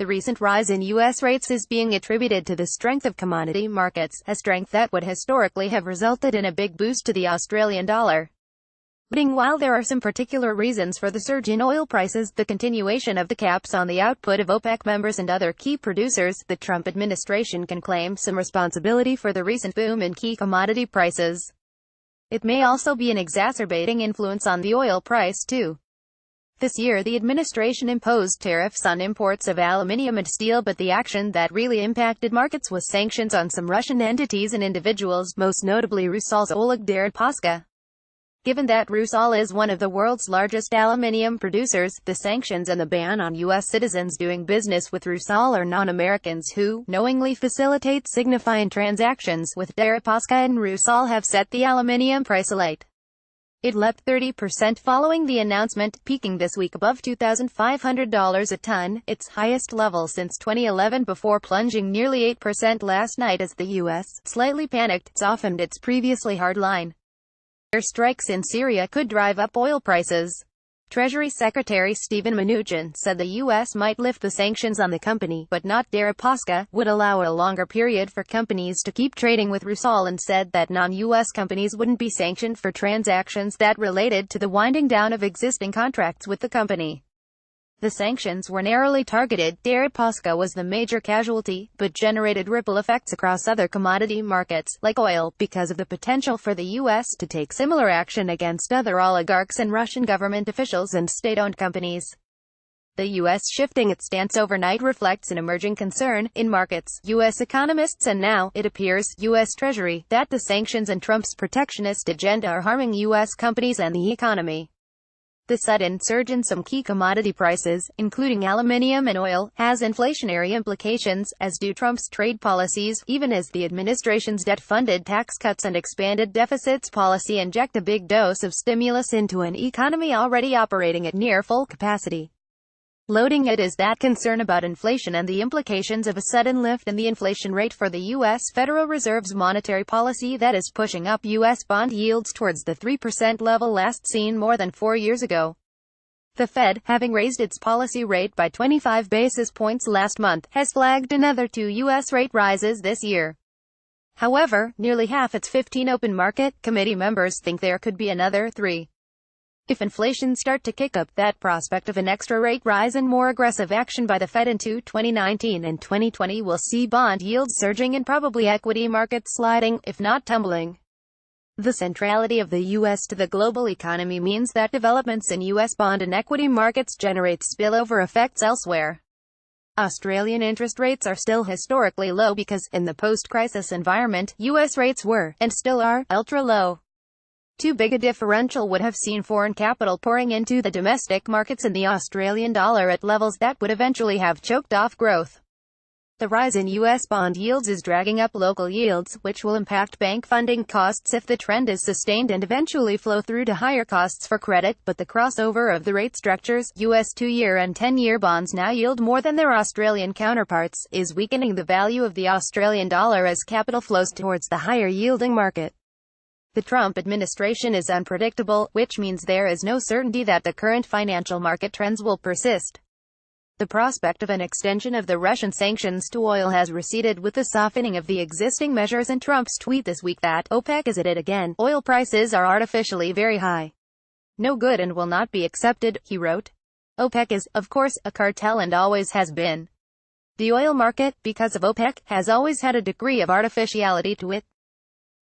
The recent rise in U.S. rates is being attributed to the strength of commodity markets, a strength that would historically have resulted in a big boost to the Australian dollar. While there are some particular reasons for the surge in oil prices, the continuation of the caps on the output of OPEC members and other key producers, the Trump administration can claim some responsibility for the recent boom in key commodity prices. It may also be an exacerbating influence on the oil price too. This year the administration imposed tariffs on imports of aluminium and steel, but the action that really impacted markets was sanctions on some Russian entities and individuals, most notably Rusal's Oleg Deripaska. Given that Rusal is one of the world's largest aluminium producers, the sanctions and the ban on U.S. citizens doing business with Rusal or non-Americans who knowingly facilitate signifiant transactions with Deripaska and Rusal have set the aluminium price alight. It leapt 30% following the announcement, peaking this week above $2,500 a ton, its highest level since 2011, before plunging nearly 8% last night as the U.S., slightly panicked, softened its previously hard line. Airstrikes in Syria could drive up oil prices. Treasury Secretary Steven Mnuchin said the U.S. might lift the sanctions on the company, but not Deripaska, would allow a longer period for companies to keep trading with Rusal, and said that non-U.S. companies wouldn't be sanctioned for transactions that related to the winding down of existing contracts with the company. The sanctions were narrowly targeted. Deripaska was the major casualty, but generated ripple effects across other commodity markets, like oil, because of the potential for the U.S. to take similar action against other oligarchs and Russian government officials and state-owned companies. The U.S. shifting its stance overnight reflects an emerging concern in markets, U.S. economists and now, it appears, U.S. Treasury, that the sanctions and Trump's protectionist agenda are harming U.S. companies and the economy. The sudden surge in some key commodity prices, including aluminium and oil, has inflationary implications, as do Trump's trade policies, even as the administration's debt-funded tax cuts and expanded deficits policy inject a big dose of stimulus into an economy already operating at near full capacity. Loading it is that concern about inflation and the implications of a sudden lift in the inflation rate for the U.S. Federal Reserve's monetary policy that is pushing up U.S. bond yields towards the 3% level last seen more than 4 years ago. The Fed, having raised its policy rate by 25 basis points last month, has flagged another 2 U.S. rate rises this year. However, nearly half its 15 open market committee members think there could be another 3. If inflation starts to kick up, that prospect of an extra rate rise and more aggressive action by the Fed into 2019 and 2020 will see bond yields surging and probably equity markets sliding, if not tumbling. The centrality of the U.S. to the global economy means that developments in U.S. bond and equity markets generate spillover effects elsewhere. Australian interest rates are still historically low because, in the post-crisis environment, U.S. rates were, and still are, ultra-low. Too big a differential would have seen foreign capital pouring into the domestic markets and the Australian dollar at levels that would eventually have choked off growth. The rise in U.S. bond yields is dragging up local yields, which will impact bank funding costs if the trend is sustained and eventually flow through to higher costs for credit, but the crossover of the rate structures, U.S. 2-year and 10-year bonds now yield more than their Australian counterparts, is weakening the value of the Australian dollar as capital flows towards the higher-yielding market. The Trump administration is unpredictable, which means there is no certainty that the current financial market trends will persist. The prospect of an extension of the Russian sanctions to oil has receded with the softening of the existing measures, and Trump's tweet this week that OPEC is at it again. Oil prices are artificially very high. No good and will not be accepted, he wrote. OPEC is, of course, a cartel and always has been. The oil market, because of OPEC, has always had a degree of artificiality to it.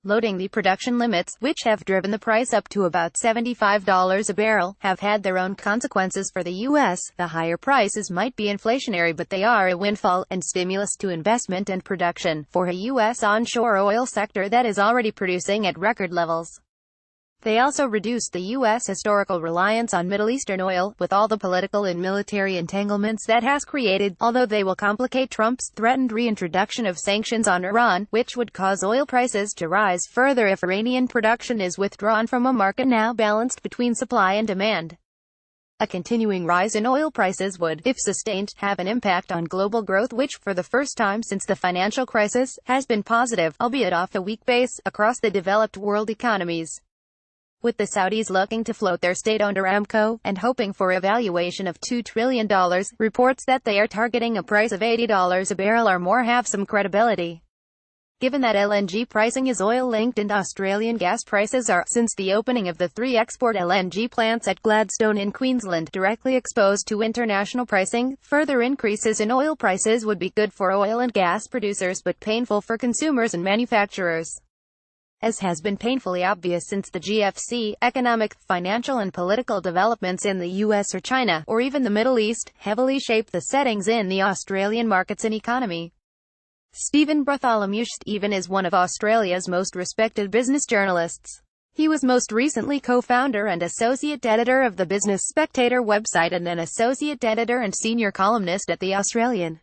Loading the production limits, which have driven the price up to about $75 a barrel, have had their own consequences for the U.S. The higher prices might be inflationary, but they are a windfall, and stimulus to investment and production, for a U.S. onshore oil sector that is already producing at record levels. They also reduce the U.S. historical reliance on Middle Eastern oil, with all the political and military entanglements that has created, although they will complicate Trump's threatened reintroduction of sanctions on Iran, which would cause oil prices to rise further if Iranian production is withdrawn from a market now balanced between supply and demand. A continuing rise in oil prices would, if sustained, have an impact on global growth, which, for the first time since the financial crisis, has been positive, albeit off a weak base, across the developed world economies. With the Saudis looking to float their state-owned Aramco, and hoping for a valuation of $2 trillion, reports that they are targeting a price of $80 a barrel or more have some credibility. Given that LNG pricing is oil-linked and Australian gas prices are, since the opening of the 3 export LNG plants at Gladstone in Queensland, directly exposed to international pricing, further increases in oil prices would be good for oil and gas producers but painful for consumers and manufacturers. As has been painfully obvious since the GFC, economic, financial and political developments in the US or China, or even the Middle East, heavily shape the settings in the Australian markets and economy. Stephen Bartholomew Stephen is one of Australia's most respected business journalists. He was most recently co-founder and associate editor of the Business Spectator website and an associate editor and senior columnist at The Australian.